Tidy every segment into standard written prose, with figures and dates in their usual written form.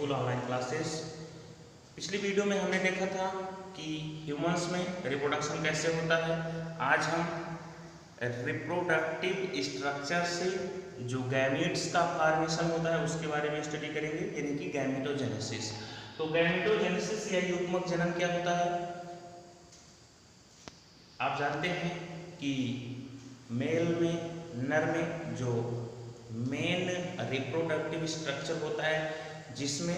School online classes. पिछली video में हमने देखा था कि ह्यूमंस में रिप्रोडक्शन कैसे होता है। आज हम रिप्रोडक्टिव स्ट्रक्चर से जो गैमीट्स का फॉर्मेशन होता है उसके बारे में स्टडी करेंगे, यानी कि गैमेटोजेनेसिस। तो गैमेटोजेनेसिस या युग्मक जनन क्या होता है? आप जानते हैं कि मेल में, नर में जो मेन रिप्रोडक्टिव स्ट्रक्चर होता है जिसमें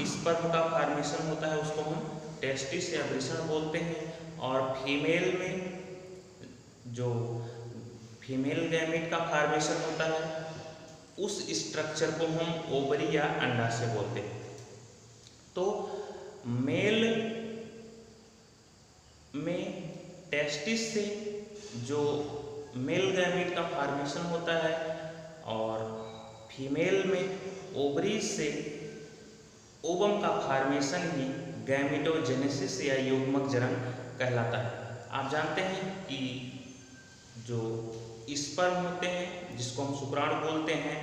स्पर्म का फॉर्मेशन होता है उसको हम टेस्टिस या वृषण बोलते हैं, और फीमेल में जो फीमेल गैमेट का फॉर्मेशन होता है उस स्ट्रक्चर को हम ओवरी या अंडाशय बोलते हैं। तो मेल में टेस्टिस से जो मेल गैमेट का फॉर्मेशन होता है और फीमेल में ओवरीज से ओवम का फॉर्मेशन ही गैमेटोजेनेसिस या युग्मक जनन कहलाता है। आप जानते हैं कि जो स्पर्म होते हैं जिसको हम शुक्राणु बोलते हैं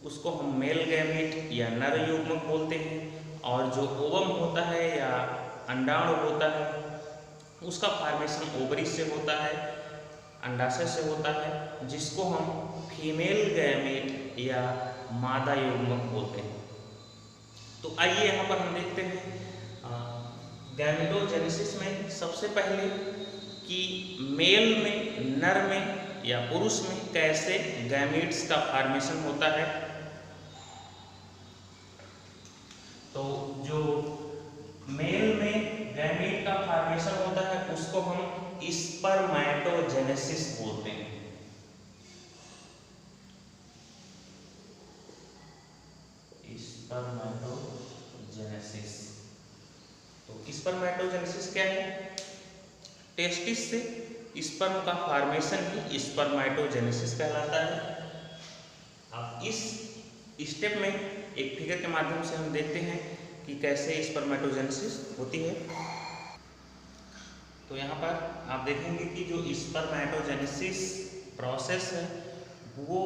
उसको हम मेल गैमेट या नर युग्मक बोलते हैं, और जो ओवम होता है या अंडाणु होता है उसका फॉर्मेशन ओवरी से होता है, अंडाशय से होता है, जिसको हम फीमेल गैमेट या मादा युग्मक बोलते हैं। तो आइए यहाँ पर हम देखते हैं गैमेटोजेनेसिस में सबसे पहले कि मेल में, नर में या पुरुष में कैसे गैमेट्स का फॉर्मेशन होता है। तो जो मेल में गैमेट का फॉर्मेशन होता है उसको हम स्पर्मैटोजेनेसिस बोलते हैं। स्पर्मैटोजेनेसिस। तो स्पर्मैटोजेनेसिस क्या है? टेस्टिस से स्पर्म का फॉर्मेशन ही स्पर्मैटोजेनेसिस कहलाता है। अब इस स्टेप में एक फिगर के माध्यम से हम देखते हैं कि कैसे स्पर्मैटोजेनेसिस होती है। तो यहाँ पर आप देखेंगे कि जो स्पर्मैटोजेनेसिस प्रोसेस है वो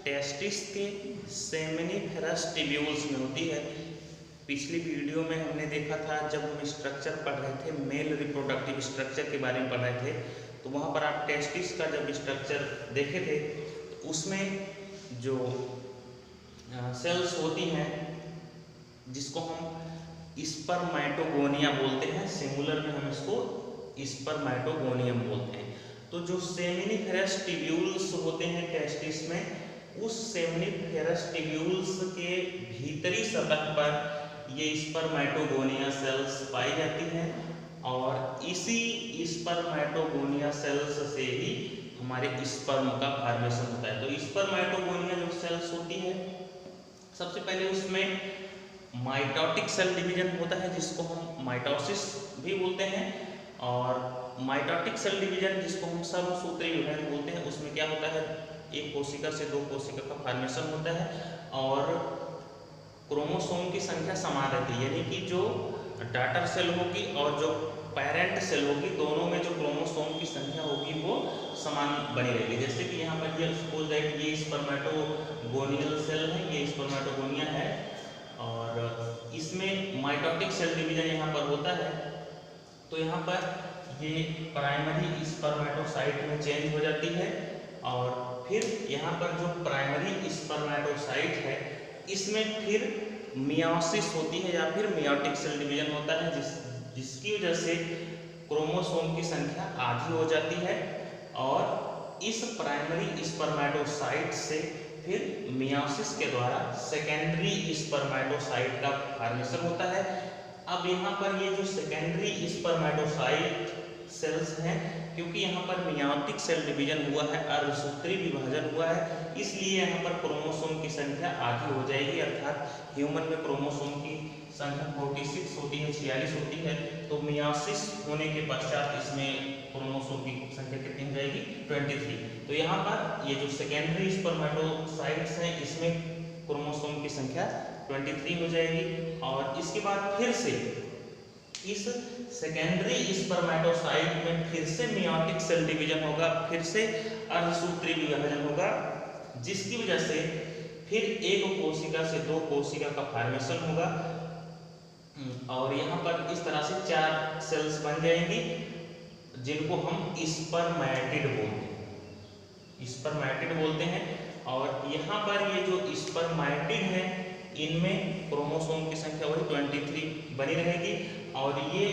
टेस्टिस के सेमिनिफेरस ट्यूब्यूल्स में होती है। पिछली वीडियो में हमने देखा था जब हम स्ट्रक्चर पढ़ रहे थे, मेल रिप्रोडक्टिव स्ट्रक्चर के बारे में पढ़ रहे थे, तो वहाँ पर आप टेस्टिस का जब स्ट्रक्चर देखे थे तो उसमें जो सेल्स होती हैं जिसको हम स्पर्मैटोगोनिया बोलते हैं, सिंगुलर में हम इसको स्पर्मैटोगोनियम बोलते हैं। तो जो सेमिनिफेरस ट्यूब्यूल्स होते हैं टेस्टिस में, उस सेमिनिफेरस ट्यूब्यूल्स के भीतरी सतह पर ये स्पर्मैटोगोनिया सेल्स पाई जाती हैं, और इसी स्पर्मैटोगोनिया सेल्स से ही हमारे स्पर्म का फॉर्मेशन होता है। तो स्पर्मैटोगोनिया जो सेल्स होती है सबसे पहले उसमें माइटोटिक सेल डिवीजन होता है जिसको हम माइटोसिस भी बोलते हैं, और माइटोटिक सेल डिवीजन जिसको हम सर्वसूत्री विभाजन बोलते हैं, उसमें क्या होता है, एक कोशिका से दो कोशिका का फॉर्मेशन होता है और क्रोमोसोम की संख्या समान रहती है, यानी कि जो डॉटर सेल होगी और जो पेरेंट सेल होगी दोनों में जो क्रोमोसोम की संख्या होगी वो समान बनी रहेगी। जैसे कि यहाँ पर ये सपोज दैट ये स्पर्मैटोगोनियल सेल है, ये स्पर्मैटोगोनिया है, और इसमें माइटोटिक सेल डिवीजन यहाँ पर होता है। तो यहाँ पर ये प्राइमरी स्पर्मेटोसाइट में चेंज हो जाती है, और फिर यहाँ पर जो प्राइमरी स्पर्मेटोसाइट है इसमें फिर मियोसिस होती है या फिर मियोटिक सेल डिवीजन होता है, जिसकी वजह से क्रोमोसोम की संख्या आधी हो जाती है, और इस प्राइमरी स्पर्मेटोसाइट से फिर मियोसिस के द्वारा सेकेंडरी स्पर्मेटोसाइट का फॉर्मेशन होता है। अब यहाँ पर ये जो सेकेंडरी स्पर्मेटोसाइट सेल्स हैं, क्योंकि यहाँ पर मियोटिक सेल डिवीजन हुआ है, अर्धसूत्री विभाजन हुआ है, इसलिए यहाँ पर क्रोमोसोम की संख्या आधी हो जाएगी। अर्थात ह्यूमन में क्रोमोसोम की संख्या 46 होती है, 46 होती है, तो मियोसिस होने के पश्चात इसमें क्रोमोसोम की संख्या कितनी हो जाएगी? 23। तो यहाँ पर ये जो सेकेंडरी स्पर्मेटोसाइट्स हैं इसमें क्रोमोसोम की संख्या 23 हो जाएगी, और इसके बाद फिर से इस सेकेंडरी स्पर्मेटोसाइट में फिर से मियोटिक सेल डिवीजन होगा, फिर से अर्धसूत्री विभाजन होगा, जिसकी वजह से फिर एक कोशिका से दो कोशिका का फॉर्मेशन होगा और यहाँ पर इस तरह से 4 सेल्स बन जाएंगी जिनको हम स्पर्मेटिड बोलते हैं। और यहाँ पर ये जो स्पर्मेटिड है इनमें क्रोमोसोम की संख्या वही 23 बनी रहेगी और ये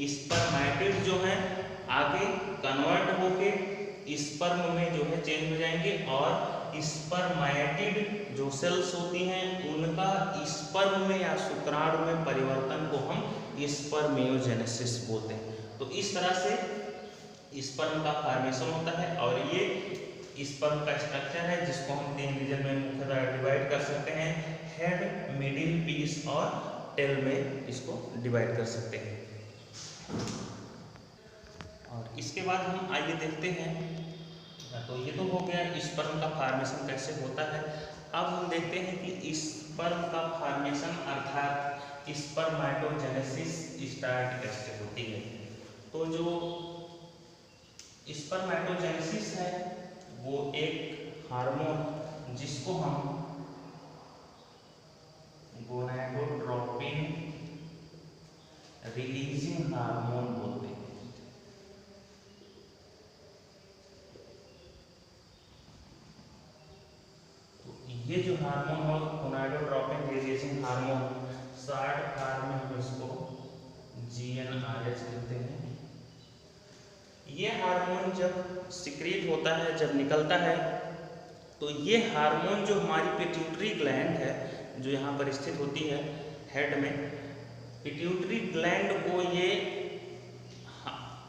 स्पर्मेटिड जो है आगे कन्वर्ट होके स्पर्म में जो है चेंज हो जाएंगे और स्पर्मेटिड जो सेल्स होती हैं उनका स्पर्म में या शुक्राणु में परिवर्तन को हम स्पर्मियोजेनेसिस बोलते हैं। तो इस तरह से स्पर्म का फॉर्मेशन होता है और ये स्पर्म का स्ट्रक्चर है जिसको हम 3 रीजन में मुख्यतः डिवाइड कर सकते हैं, हेड, मिडिल, पीस और टेल में इसको डिवाइड कर सकते हैं। और इसके बाद हम आइए देखते हैं, तो ये तो हो गया स्पर्म का फॉर्मेशन कैसे होता है। अब हम देखते हैं कि स्पर्म का फॉर्मेशन अर्थात स्पर्मेटोजेनेसिस स्टार्ट कैसे होती है। तो जो स्पर्मेटोजेनेसिस है वो एक हार्मोन जिसको हम गोनाडोट्रोपिन रिलीजिंग हार्मोन बोलते हैं। ये जो हार्मोन है gonadotropin releasing hormone, short form में हम इसको GnRH कहते हैं। ये हार्मोन जब सिक्रीट होता है, जब निकलता है, तो ये हार्मोन जो हमारी पिट्यूटरी ग्लैंड है जो यहाँ पर स्थित होती है हेड में, पिट्यूटरी ग्लैंड को ये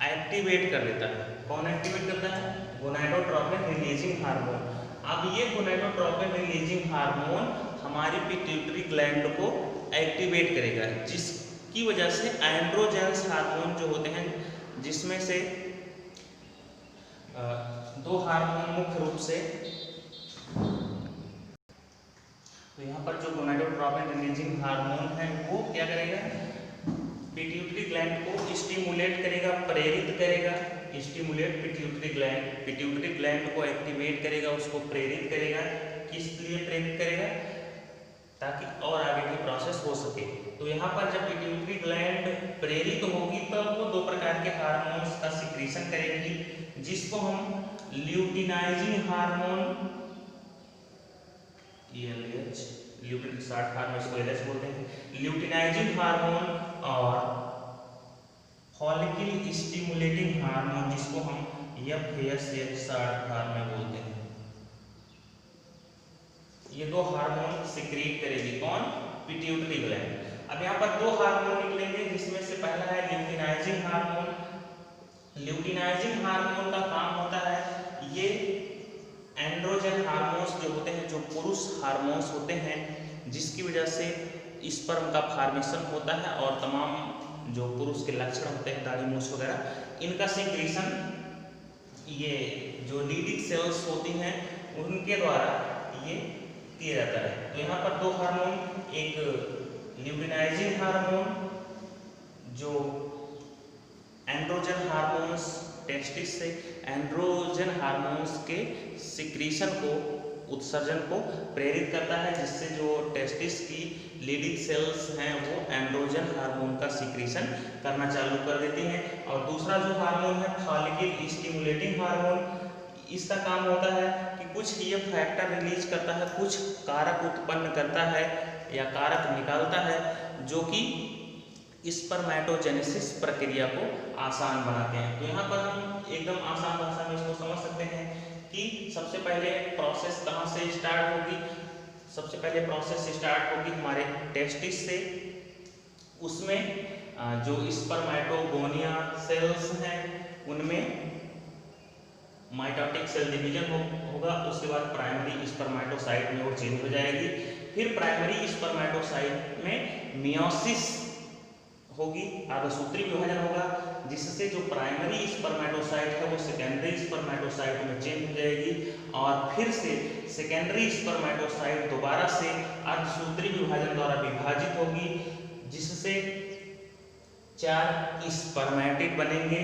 एक्टिवेट कर देता है। कौन एक्टिवेट करता है? Gonadotropin releasing hormone. अब ये गोनाडोट्रोपिन रिलीजिंग हार्मोन हमारी पिट्यूटरी ग्लैंड को एक्टिवेट करेगा, जिसकी वजह से एंड्रोजेंस हार्मोन जो होते हैं, जिसमें से 2 हार्मोन मुख्य रूप से, तो यहाँ पर जो गोनाडोट्रोपिन रिलीजिंग हार्मोन है वो क्या करेगा? पिट्यूटरी ग्लैंड को स्टिमुलेट करेगा, प्रेरित करेगा। स्टिमुलेट पिट्यूटरी ग्लैंड को एक्टिवेट करेगा, उसको प्रेरित करेगा। किस लिए प्रेरित करेगा? ताकि और आगे की प्रोसेस हो सके। तो यहाँ पर जब पिट्यूटरी ग्लैंड प्रेरित होगी तब वो 2 प्रकार के हार्मोन्स का सिक्रीशन करेगी, जिसको हम luteinizing hormone LH, lutein short form में इसको LH बोलते हैं, ल्यूटिनाइजिंग हार्मोन और फॉलिकल स्टिमुलेटिंग हार्मोन जिसको हम FSH शॉर्ट फॉर्म में बोलते हैं। ये 2 हार्मोन सिक्रीट करेगी कौन? Pituitary gland. अब यहाँ पर 2 हार्मोन निकलेंगे जिसमें से पहला है ल्यूटिनाइजिंग हार्मोन। ल्यूटिनाइजिंग हार्मोन का काम होता है, ये एंड्रोजन हार्मोन्स जो होते हैं, जो पुरुष हार्मोन्स होते हैं, जिसकी वजह से स्पर्म का फॉर्मेशन होता है और तमाम जो पुरुष के लक्षण होते हैं, दाढ़ी मूछ वगैरह, इनका सिक्रीशन ये जो लीडिंग सेल्स होती हैं उनके द्वारा ये किया जाता है। तो यहाँ पर 2 हार्मोन, एक ल्यूटिनाइजिंग हार्मोन जो एंड्रोजन हार्मोन्स, टेस्टिस से एंड्रोजन हार्मोन्स के सिक्रीशन को, उत्सर्जन को प्रेरित करता है, जिससे जो टेस्टिस की लीडिंग सेल्स हैं वो एंड्रोजन हार्मोन का सिक्रीशन करना चालू कर देती हैं। और दूसरा जो हार्मोन है फॉलिकल स्टिमुलेटिंग हार्मोन, इसका काम होता है कि कुछ ये फैक्टर रिलीज करता है, कुछ कारक उत्पन्न करता है या कारक निकालता है जो कि स्पर्मेटोजेनेसिस प्रक्रिया को आसान बनाते हैं। तो यहाँ पर हम एकदम आसान भाषा में इसको समझ सकते हैं कि सबसे पहले प्रोसेस कहाँ से स्टार्ट होगी। सबसे पहले प्रोसेस स्टार्ट होगी हमारे टेस्टिस से। उसमें जो स्पर्मेटोगोनिया सेल्स हैं उनमें माइटोटिक सेल डिवीजन होगा। उसके बाद प्राइमरी स्पर्मेटोसाइट में वो चेंज हो जाएगी। फिर प्राइमरी स्पर्मेटोसाइट में मियोसिस होगी, अर्धसूत्री विभाजन होगा, जिससे जो प्राइमरी स्पर्मेटोसाइट है वो सेकेंडरी स्पर्मेटोसाइट में चेंज हो जाएगी और फिर से सेकेंडरी स्पर्मेटोसाइट दोबारा से अर्धसूत्री विभाजन द्वारा विभाजित होगी, जिससे 4 स्पर्मेटिड बनेंगे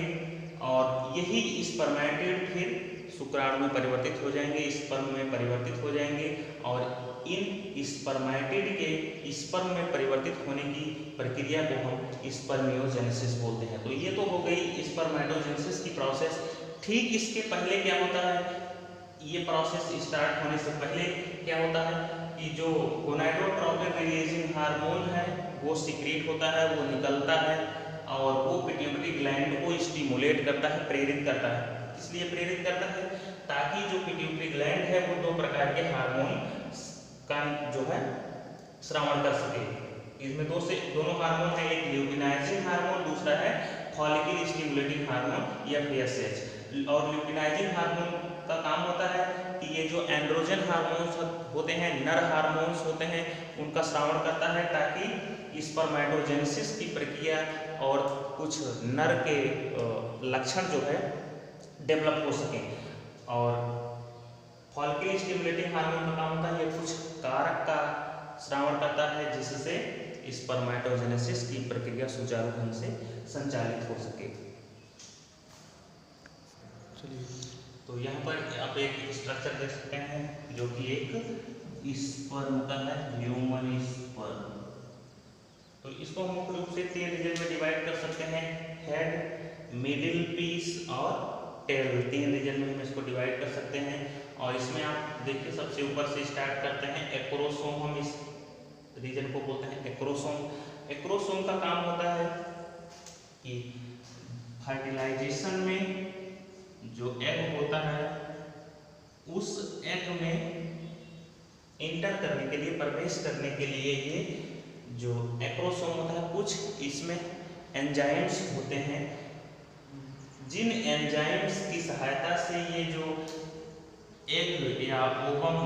और यही स्पर्मेटिड फिर शुक्राणु में परिवर्तित हो जाएंगे, स्पर्म में परिवर्तित हो जाएंगे और इन स्पर्मेटिड के स्पर्म में परिवर्तित होने की प्रक्रिया को हम स्पर्मियोजेनेसिस बोलते हैं। तो ये तो हो गई स्पर्मेटोजेनेसिस की प्रोसेस। ठीक इसके पहले क्या होता है, ये प्रोसेस स्टार्ट होने से पहले क्या होता है कि जो गोनाडोट्रोपिन रिलीजिंग हार्मोन है वो सीक्रेट होता है, वो निकलता है और वो पिट्यूटरी ग्लैंड को स्टिमुलेट करता है, प्रेरित करता है। इसलिए प्रेरित करता है ताकि जो पिट्यूटरी ग्लैंड है वो 2 प्रकार के हार्मोन का जो है श्रवण कर सके। इसमें दोनों हार्मोन है, एक ल्यूटिनाइजिंग हार्मोन, दूसरा है फॉलिकल स्टिमुलेटिंग हार्मोन या FSH। और ल्यूटिनाइजिंग हार्मोन का काम होता है कि ये जो एंड्रोजन हार्मोन्स होते हैं, नर हार्मोन्स होते हैं, उनका श्रवण करता है ताकि स्पर्मेटोजेनेसिस की प्रक्रिया और कुछ नर के लक्षण जो है डेवलप हो सके। और फॉलिकल स्टिमुलेटिंग हार्मोन का काम होता है ये कुछ कारक का श्रवण करता है जिससे स्पर्मेटोजेनेसिस की प्रक्रिया सुचारू ढंग से संचालित हो सके। तो यहाँ पर आप एक स्ट्रक्चर देख सकते हैं जो कि एक स्पर्म का है, ह्यूमन स्पर्म। तो इसको हम मुख्य रूप से 3 रीजन में डिवाइड कर सकते हैं, हेड, मिडिल पीस और टेल। 3 रीजन में हम इसको डिवाइड कर सकते हैं। और इसमें आप देखिए सबसे ऊपर से स्टार्ट करते हैं एक्रोसोम, हम इस रीजन को बोलते हैं एक्रोसोम। एक्रोसोम का काम होता है कि फर्टिलाइजेशन में जो एग होता है उस एग में इंटर करने के लिए, प्रवेश करने के लिए ये जो एक्रोसोम होता है कुछ इसमें एंजाइम्स होते हैं, जिन एंजाइम्स की सहायता से ये जो एग या ओवम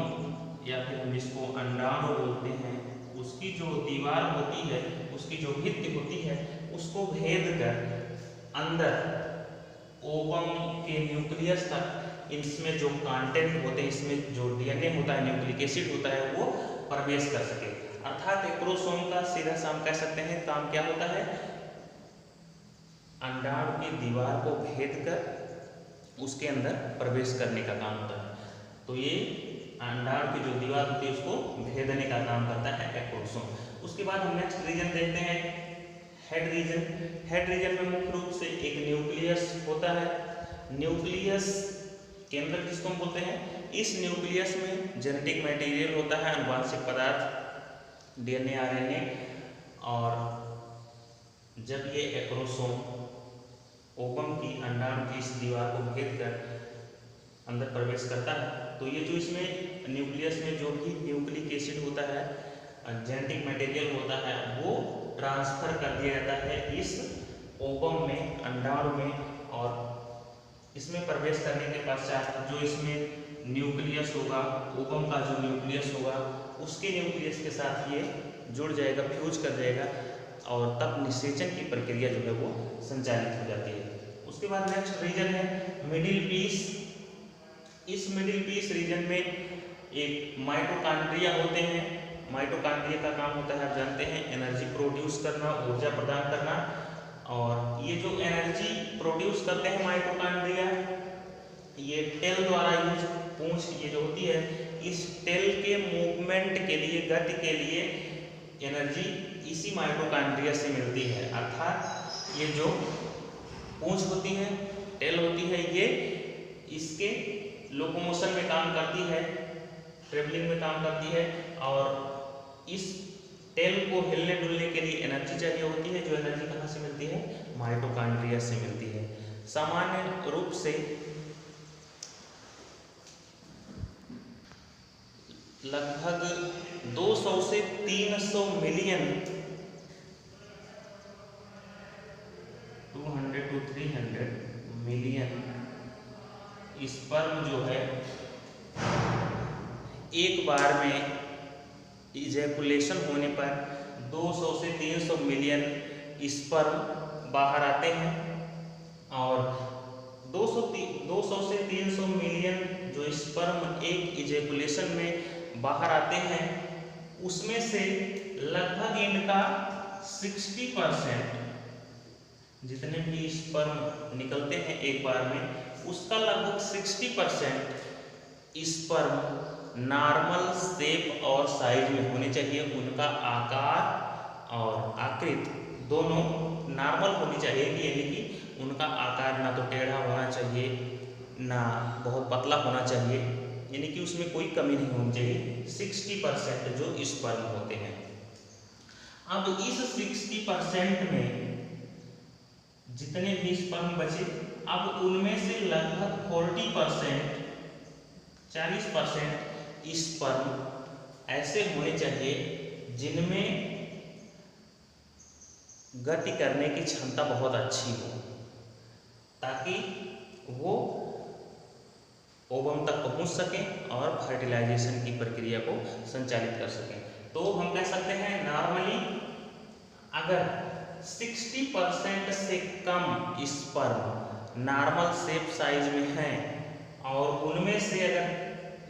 या फिर हम इसको अंडाणु बोलते हैं, उसकी जो दीवार होती है, उसकी जो भित्ति होती है, उसको भेद कर अंदर ओवम के न्यूक्लियस तक इसमें जो कंटेंट होते हैं, इसमें जो DNA होता है, न्यूक्लिक एसिड होता है, वो प्रवेश कर सके। अर्थात एक्रोसोम का सीधा सा हम कह सकते हैं काम क्या होता है, अंडाणु की दीवार को भेद कर उसके अंदर प्रवेश करने का काम होता है। तो ये अंडाणु की जो दीवार होती है उसको भेदने का काम करता है एक्रोसोम। उसके बाद हम नेक्स्ट रीजन देखते हैं हेड रीजन। हेड रीजन में मुख्य रूप से एक न्यूक्लियस होता है। न्यूक्लियस केंद्र जिसको हम बोलते हैं, इस न्यूक्लियस में जेनेटिक मटेरियल होता है, आनुवांशिक पदार्थ, DNA, RNA। और जब ये एक्रोसोम ओवम की अंडाणु की इस दीवार को भेद कर अंदर प्रवेश करता है तो ये जो इसमें न्यूक्लियस में जो भी न्यूक्लिक एसिड होता है, जेनेटिक मटेरियल होता है, वो ट्रांसफर कर दिया जाता है इस ओवम में, अंडाणु में। और इसमें प्रवेश करने के पश्चात जो इसमें न्यूक्लियस होगा, ओवम का जो न्यूक्लियस होगा, उसके न्यूक्लियस के साथ ये जुड़ जाएगा, फ्यूज कर जाएगा और तब निषेचन की प्रक्रिया जो है वो संचालित हो जाती है। उसके बाद नेक्स्ट रीजन है मिडिल पीस। इस मिडिल पीस रीजन में एक माइटोकॉन्ड्रिया होते हैं। माइटोकॉन्ड्रिया का काम होता है, आप जानते हैं, एनर्जी प्रोड्यूस करना, ऊर्जा प्रदान करना। और ये जो एनर्जी प्रोड्यूस करते हैं माइटोकॉन्ड्रिया, ये टेल द्वारा यूज, पूंछ ये जो होती है, इस टेल के मूवमेंट के लिए, गति के लिए एनर्जी इसी माइटोकॉन्ड्रिया से मिलती है। अर्थात ये जो पूंछ होती है, टेल होती है, ये इसके लोकोमोशन में काम करती है, ट्रेवलिंग में काम करती है। और इस टेल को हिलने डुलने के लिए एनर्जी चाहिए होती है, जो एनर्जी कहाँ से मिलती है, माइटोकॉन्ड्रिया से मिलती है। सामान्य रूप से लगभग 200 से 300 मिलियन, 200 to 300 मिलियन स्पर्म जो है एक बार में इजैकुलेशन होने पर 200 से 300 मिलियन स्पर्म बाहर आते हैं। और 200 से 300 मिलियन जो स्पर्म एक इजैकुलेशन में बाहर आते हैं, उसमें से लगभग इनका 60% जितने भी स्पर्म निकलते हैं एक बार में, उसका लगभग 60% स्पर्म नॉर्मल शेप और साइज में होने चाहिए, उनका आकार और आकृति दोनों नॉर्मल होनी चाहिए, यानी कि उनका आकार ना तो टेढ़ा होना चाहिए ना बहुत पतला होना चाहिए, यानी कि उसमें कोई कमी नहीं होनी चाहिए। 60% जो स्पर्म होते हैं। अब इस 60% में जितने भी स्पर्म बचे, अब उनमें से लगभग 40% स्पर्म ऐसे होने चाहिए जिनमें गति करने की क्षमता बहुत अच्छी हो, ताकि वो ओवम तक पहुंच सकें और फर्टिलाइजेशन की प्रक्रिया को संचालित कर सकें। तो हम कह सकते हैं नॉर्मली अगर 60% से कम स्पर्म नॉर्मल शेप साइज में हैं और उनमें से अगर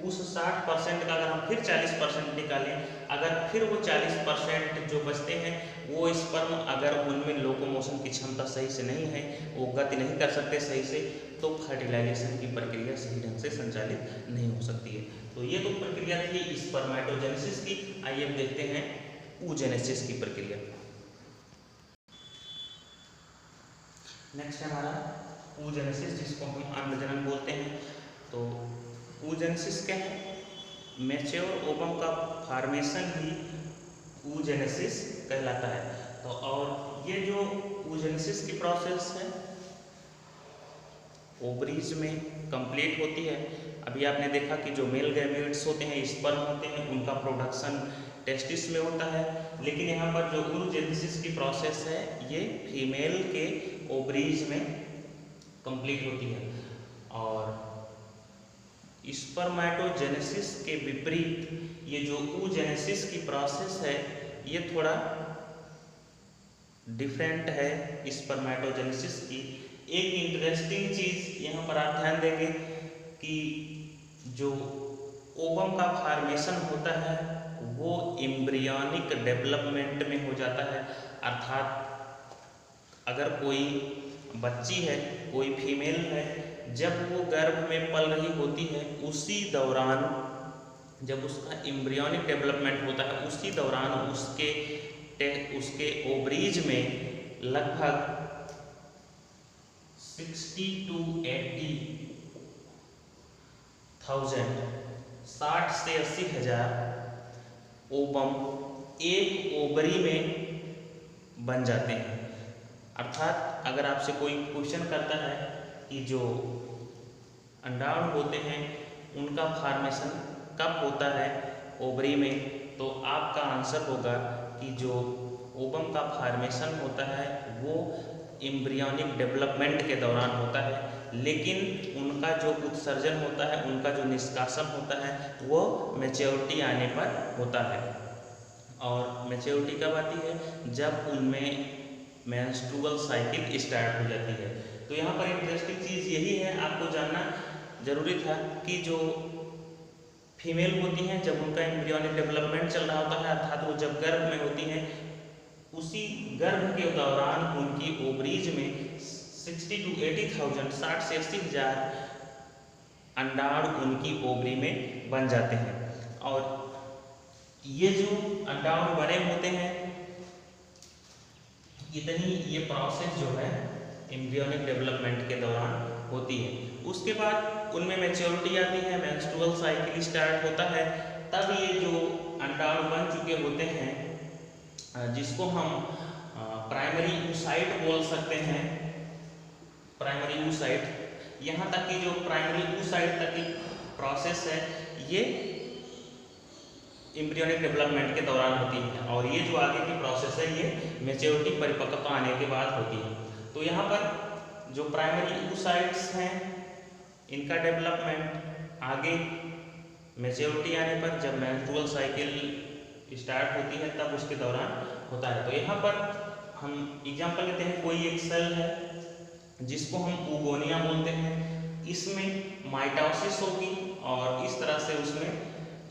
उस 60% का अगर हम फिर 40% निकालें, अगर फिर वो 40% जो बचते हैं वो स्पर्म अगर उनमें लोकोमोशन की क्षमता सही से नहीं है, वो गति नहीं कर सकते सही से, तो फर्टिलाइजेशन की प्रक्रिया सही ढंग से संचालित नहीं हो सकती है। तो ये तो प्रक्रिया थी स्पर्मेटोजेनेसिस की। आइए अब देखते हैं oogenesis की प्रक्रिया। नेक्स्ट है हमारा oogenesis, जिसको हम अंडजनन बोलते हैं। तो oogenesis क्या है? मैच्योर ओवम का फॉर्मेशन ही oogenesis कहलाता है। तो और ये जो oogenesis की प्रोसेस है ओवरीज में कंप्लीट होती है। अभी आपने देखा कि जो मेल गैमेट्स होते हैं, स्पर्म होते हैं, उनका प्रोडक्शन टेस्टिस में होता है, लेकिन यहाँ पर जो oogenesis की प्रोसेस है ये फीमेल के ओवरीज में कंप्लीट होती है। और स्पर्मेटोजेनेसिस के विपरीत ये जो oogenesis की प्रोसेस है ये थोड़ा डिफरेंट है स्पर्मेटोजेनेसिस की। एक इंटरेस्टिंग चीज यहाँ पर आप ध्यान देंगे कि जो ओवम का फॉर्मेशन होता है वो एम्ब्रियोनिक डेवलपमेंट में हो जाता है। अर्थात अगर कोई बच्ची है, कोई फीमेल है, जब वो गर्भ में पल रही होती है उसी दौरान जब उसका एम्ब्रियोनिक डेवलपमेंट होता है उसी दौरान उसके ओवरीज में लगभग 60 to 80,000 60 से 80,000 ओवम एक ओवरी में बन जाते हैं। अर्थात अगर आपसे कोई क्वेश्चन करता है कि जो अंडाणु होते हैं उनका फॉर्मेशन कब होता है ओवरी में, तो आपका आंसर होगा कि जो ओवम का फॉर्मेशन होता है वो एम्ब्रियोनिक डेवलपमेंट के दौरान होता है, लेकिन उनका जो उत्सर्जन होता है, उनका जो निष्कासन होता है वो मैच्योरिटी आने पर होता है। और मैच्योरिटी कब आती है? जब उनमें मेंस्ट्रुअल साइकिल स्टार्ट हो जाती है। तो यहाँ पर इंटरेस्टिंग चीज़ यही है, आपको जानना जरूरी था कि जो फीमेल होती हैं जब उनका एम्ब्रियोनिक डेवलपमेंट चल रहा होता है, अर्थात वो जब गर्भ में होती हैं, उसी गर्भ के दौरान उनकी ओवरीज में 60 to 80,000 60 से 80,000 अंडाणु उनकी ओवरी में बन जाते हैं। और ये जो अंडाणु बने होते हैं, इतनी ये प्रोसेस जो है एम्ब्रियोनिक डेवलपमेंट के दौरान होती है। उसके बाद उनमें मैच्योरिटी आती है, मेंस्ट्रुअल साइकिल स्टार्ट होता है, तब ये जो अंडाणु बन चुके होते हैं जिसको हम प्राइमरी oocyte बोल सकते हैं, प्राइमरी oocyte, यहाँ तक की जो प्राइमरी oocyte तक की प्रोसेस है ये एम्ब्रियोनिक डेवलपमेंट के दौरान होती है, और ये जो आगे की प्रोसेस है ये मैच्योरिटी परिपक्वता आने के बाद होती है। तो यहाँ पर जो प्राइमरी oocytes हैं इनका डेवलपमेंट आगे मैच्योरिटी आने पर, जब मेंस्ट्रुअल साइकिल स्टार्ट होती है तब उसके दौरान होता है। तो यहाँ पर हम एग्जांपल लेते हैं, कोई एक सेल है जिसको हम oogonia बोलते हैं, इसमें माइटोसिस होगी और इस तरह से उसमें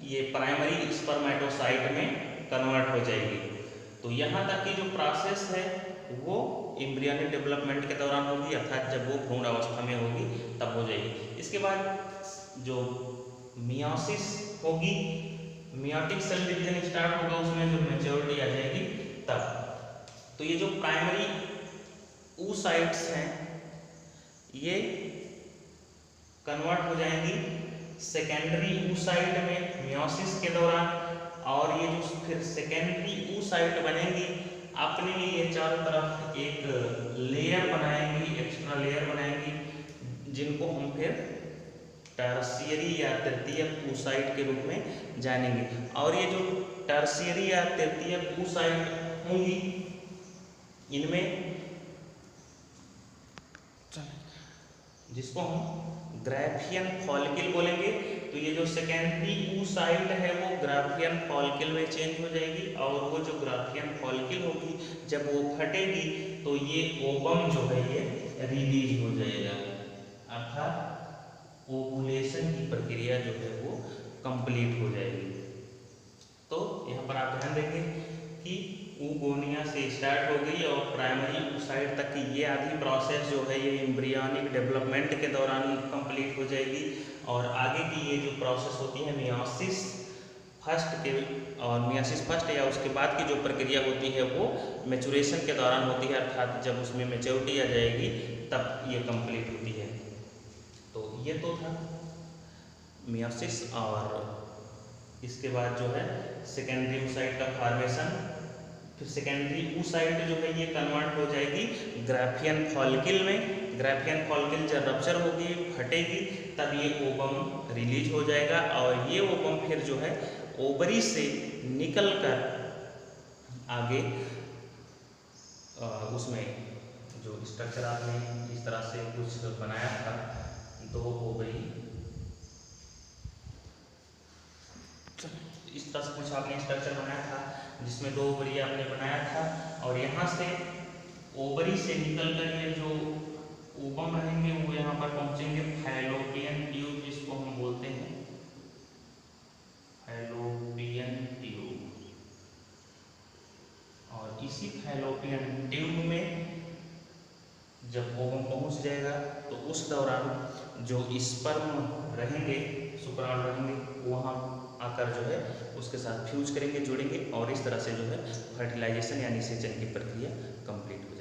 ये प्राइमरी स्पर्मेटोसाइट में कन्वर्ट हो जाएगी। तो यहाँ तक की जो प्रोसेस है वो एम्ब्रियोनिक डेवलपमेंट के दौरान होगी, अर्थात जब वो भ्रूण अवस्था में होगी तब हो जाएगी। इसके बाद जो मियोसिस होगी, मियोटिक सेल डिवीजन स्टार्ट होगा, उसमें जो मैच्योरिटी आ जाएगी तब। तो ये जो प्राइमरी oocytes हैं ये कन्वर्ट हो जाएंगी सेकेंडरी oocyte में मियोसिस के दौरान, और ये जो फिर सेकेंडरी oocyte बनेंगी अपने लिए चारों तरफ एक लेयर बनाएंगी, एक्स्ट्रा लेयर बनाएंगी, जिनको हम फिर टर्शियरी या तृतीयक oocyte के रूप में जानेंगे। और ये जो टर्शियरी या तृतीयक oocyte होंगी इनमें जिसको हम ग्राफियन फॉलिकल बोलेंगे, तो ये जो सेकेंडरी oocyte है वो ग्राफियन फॉलिकल में चेंज हो जाएगी, और वो जो ग्राफियन फॉलिकल होगी जब वो फटेगी तो ये ओवम जो है ये रिलीज हो जाएगा, अर्थात ओवुलेशन की प्रक्रिया जो है वो कंप्लीट हो जाएगी। तो यहाँ पर आप ध्यान देंगे कि oogonia से स्टार्ट हो गई और प्राइमरी oocyte तक की ये आधी प्रोसेस जो है ये एम्ब्रियोनिक डेवलपमेंट के दौरान कंप्लीट हो जाएगी, और आगे की ये जो प्रोसेस होती है मियोसिस फर्स्ट के, और मियोसिस फर्स्ट या उसके बाद की जो प्रक्रिया होती है वो मैच्योरेशन के दौरान होती है, अर्थात जब उसमें मैच्योरिटी आ जाएगी तब ये कंप्लीट होती है। तो ये तो था मियोसिस, और इसके बाद जो है सेकेंडरी oocyte का फॉर्मेशन, फिर सेकेंडरी oocyte जो है ये कन्वर्ट हो जाएगी ग्राफियन फॉलिकल में, ग्राफियन फॉलिकल जब रप्चर होगी फटेगी तब ये ओवम रिलीज हो जाएगा, और ये ओवम फिर जो है ओवरी से निकल कर आगे उसमें जो स्ट्रक्चर आपने इस तरह से कुछ बनाया था, दो ओवरी इस तरह से कुछ आपने स्ट्रक्चर बनाया था जिसमें दो ओवरी आपने बनाया था, और यहाँ से ओवरी से निकलकर ये जो ओवम रहेंगे वो यहाँ पर पहुँचेंगे फैलोपियन ट्यूब, जिसको हम बोलते हैं फैलोपियन ट्यूब, और इसी फैलोपियन ट्यूब में जब ओवम पहुँच जाएगा तो उस दौरान जो स्पर्म रहेंगे, शुक्राणु रहेंगे, वहाँ आकर जो है उसके साथ फ्यूज करेंगे, जुड़ेंगे, और इस तरह से जो है फर्टिलाइजेशन यानी सेचन की प्रक्रिया कंप्लीट